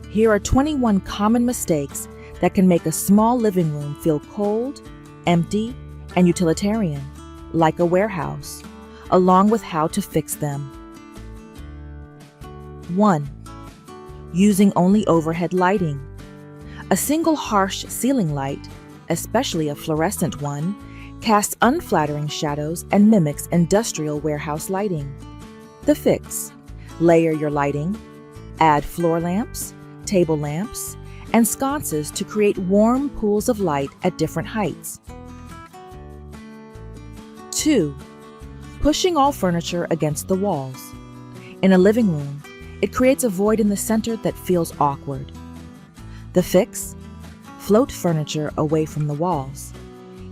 Here are 21 common mistakes that can make a small living room feel cold, empty, and utilitarian, like a warehouse, along with how to fix them. 1. Using only overhead lighting. A single harsh ceiling light, especially a fluorescent one, casts unflattering shadows and mimics industrial warehouse lighting. The fix: layer your lighting, add floor lamps, table lamps, and sconces to create warm pools of light at different heights. 2. Pushing all furniture against the walls. In a living room, it creates a void in the center that feels awkward. The fix: float furniture away from the walls.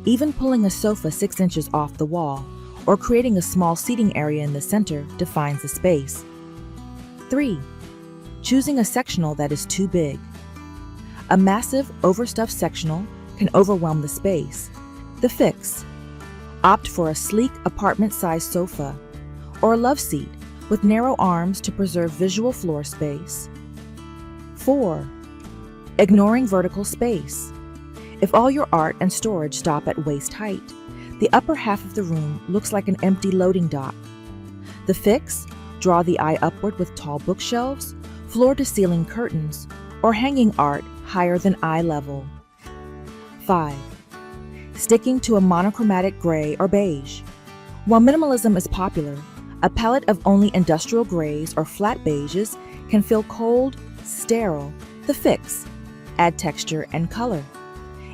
Even pulling a sofa 6 inches off the wall or creating a small seating area in the center defines the space. 3. Choosing a sectional that is too big. A massive, overstuffed sectional can overwhelm the space. The fix: opt for a sleek apartment-sized sofa or a love seat with narrow arms to preserve visual floor space. 4. Ignoring vertical space. If all your art and storage stop at waist height, the upper half of the room looks like an empty loading dock. The fix: draw the eye upward with tall bookshelves, floor-to-ceiling curtains, or hanging art higher than eye level. 5. Sticking to a monochromatic gray or beige. While minimalism is popular, a palette of only industrial grays or flat beiges can feel cold, sterile. The fix: add texture and color.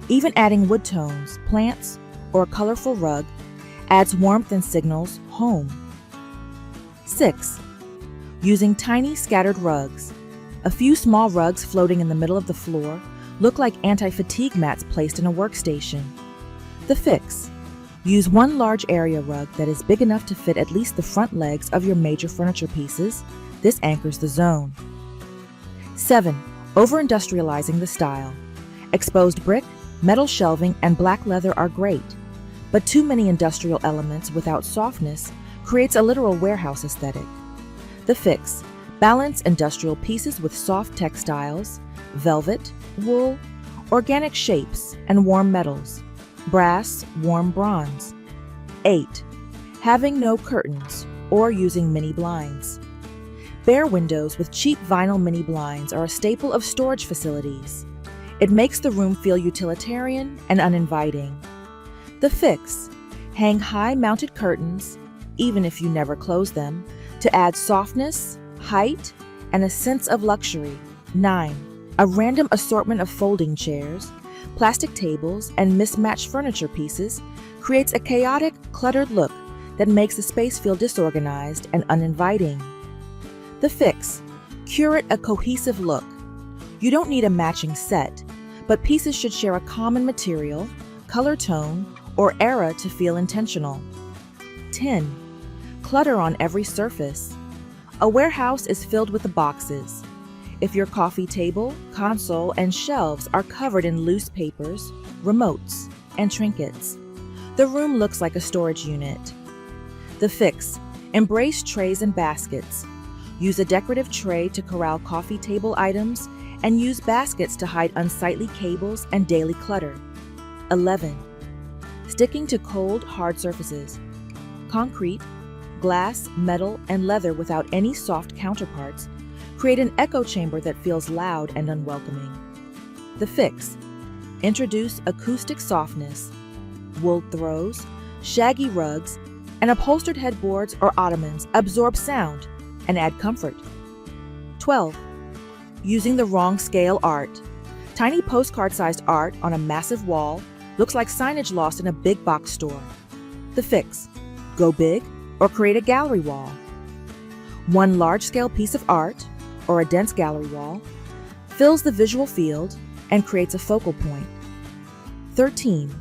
Even adding wood tones, plants, or a colorful rug adds warmth and signals home. 6. Using tiny scattered rugs. A few small rugs floating in the middle of the floor look like anti-fatigue mats placed in a workstation. The fix: use one large area rug that is big enough to fit at least the front legs of your major furniture pieces. This anchors the zone. 7. Over-industrializing the style. Exposed brick, metal shelving, and black leather are great, but too many industrial elements without softness creates a literal warehouse aesthetic. The fix: balance industrial pieces with soft textiles, velvet, wool, organic shapes, and warm metals, brass, warm bronze. 8. Having no curtains or using mini blinds. Bare windows with cheap vinyl mini blinds are a staple of storage facilities. It makes the room feel utilitarian and uninviting. The fix: hang high-mounted curtains, even if you never close them, to add softness, height, and a sense of luxury. 9. A random assortment of folding chairs, plastic tables, and mismatched furniture pieces creates a chaotic, cluttered look that makes the space feel disorganized and uninviting. The fix: curate a cohesive look. You don't need a matching set, but pieces should share a common material, color tone, or era to feel intentional. 10. Clutter on every surface. A warehouse is filled with the boxes. If your coffee table, console, and shelves are covered in loose papers, remotes, and trinkets, the room looks like a storage unit. The fix: embrace trays and baskets. Use a decorative tray to corral coffee table items and use baskets to hide unsightly cables and daily clutter. 11. Sticking to cold, hard surfaces. Concrete, glass, metal, and leather without any soft counterparts create an echo chamber that feels loud and unwelcoming. The fix: introduce acoustic softness. Wool throws, shaggy rugs, and upholstered headboards or ottomans absorb sound and add comfort. 12. Using the wrong scale art. Tiny postcard-sized art on a massive wall looks like signage lost in a big box store. The fix: go big or create a gallery wall. One large-scale piece of art, or a dense gallery wall, fills the visual field and creates a focal point. 13.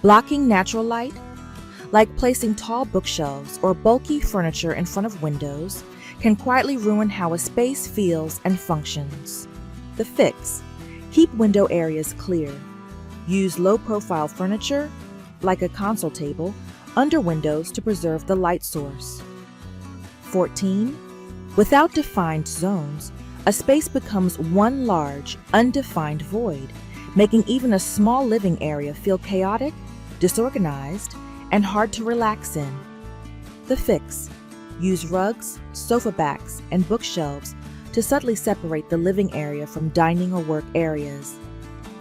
Blocking natural light. Like placing tall bookshelves or bulky furniture in front of windows, can quietly ruin how a space feels and functions. The fix: keep window areas clear. Use low-profile furniture, like a console table, under windows to preserve the light source. 14. Without defined zones, a space becomes one large, undefined void, making even a small living area feel chaotic, disorganized, and hard to relax in. The fix: use rugs, sofa backs, and bookshelves to subtly separate the living area from dining or work areas.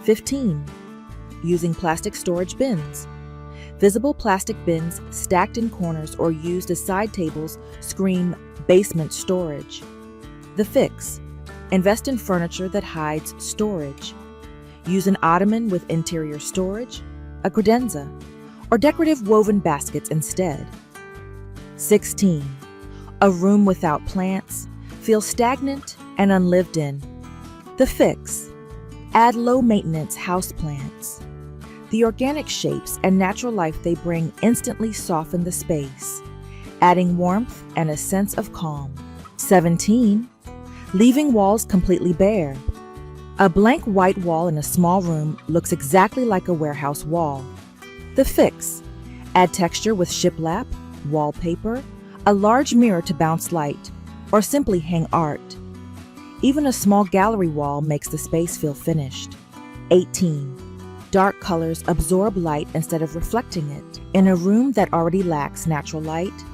15. Using plastic storage bins. Visible plastic bins stacked in corners or used as side tables scream basement storage. The fix: invest in furniture that hides storage. Use an ottoman with interior storage, a credenza, or decorative woven baskets instead. 16. A room without plants feels stagnant and unlived in. The fix: add low-maintenance houseplants. The organic shapes and natural life they bring instantly soften the space, adding warmth and a sense of calm. 17. Leaving walls completely bare. A blank white wall in a small room looks exactly like a warehouse wall. The fix: add texture with shiplap, wallpaper, a large mirror to bounce light, or simply hang art. Even a small gallery wall makes the space feel finished. 18. Dark colors absorb light instead of reflecting it. In a room that already lacks natural light,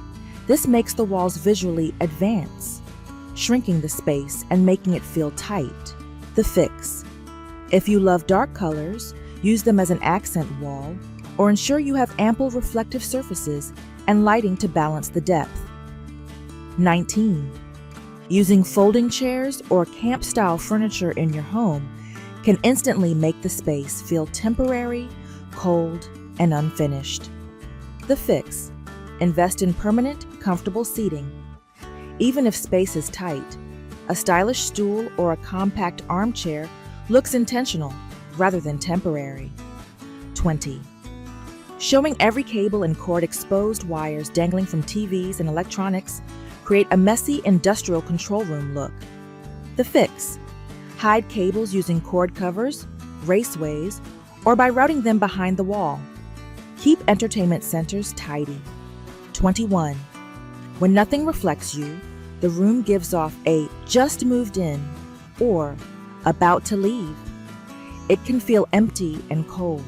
this makes the walls visually advance, shrinking the space and making it feel tight. The fix: if you love dark colors, use them as an accent wall, or ensure you have ample reflective surfaces and lighting to balance the depth. 19. Using folding chairs or camp-style furniture in your home can instantly make the space feel temporary, cold, and unfinished. The fix: invest in permanent, comfortable seating. Even if space is tight, a stylish stool or a compact armchair looks intentional rather than temporary. 20. Showing every cable and cord, exposed wires dangling from TVs and electronics create a messy industrial control room look. The fix: hide cables using cord covers, raceways, or by routing them behind the wall. Keep entertainment centers tidy. 21. When nothing reflects you, the room gives off a just moved in or about to leave. It can feel empty and cold.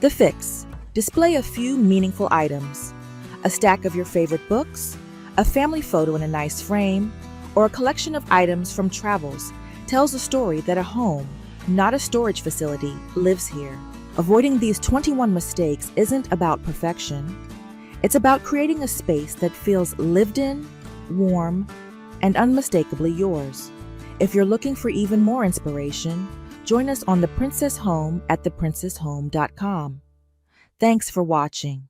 The fix: display a few meaningful items. A stack of your favorite books, a family photo in a nice frame, or a collection of items from travels tells a story that a home, not a storage facility, lives here. Avoiding these 21 mistakes isn't about perfection. It's about creating a space that feels lived in, warm, and unmistakably yours. If you're looking for even more inspiration, join us on The Princess Home at theprincesshome.com. Thanks for watching.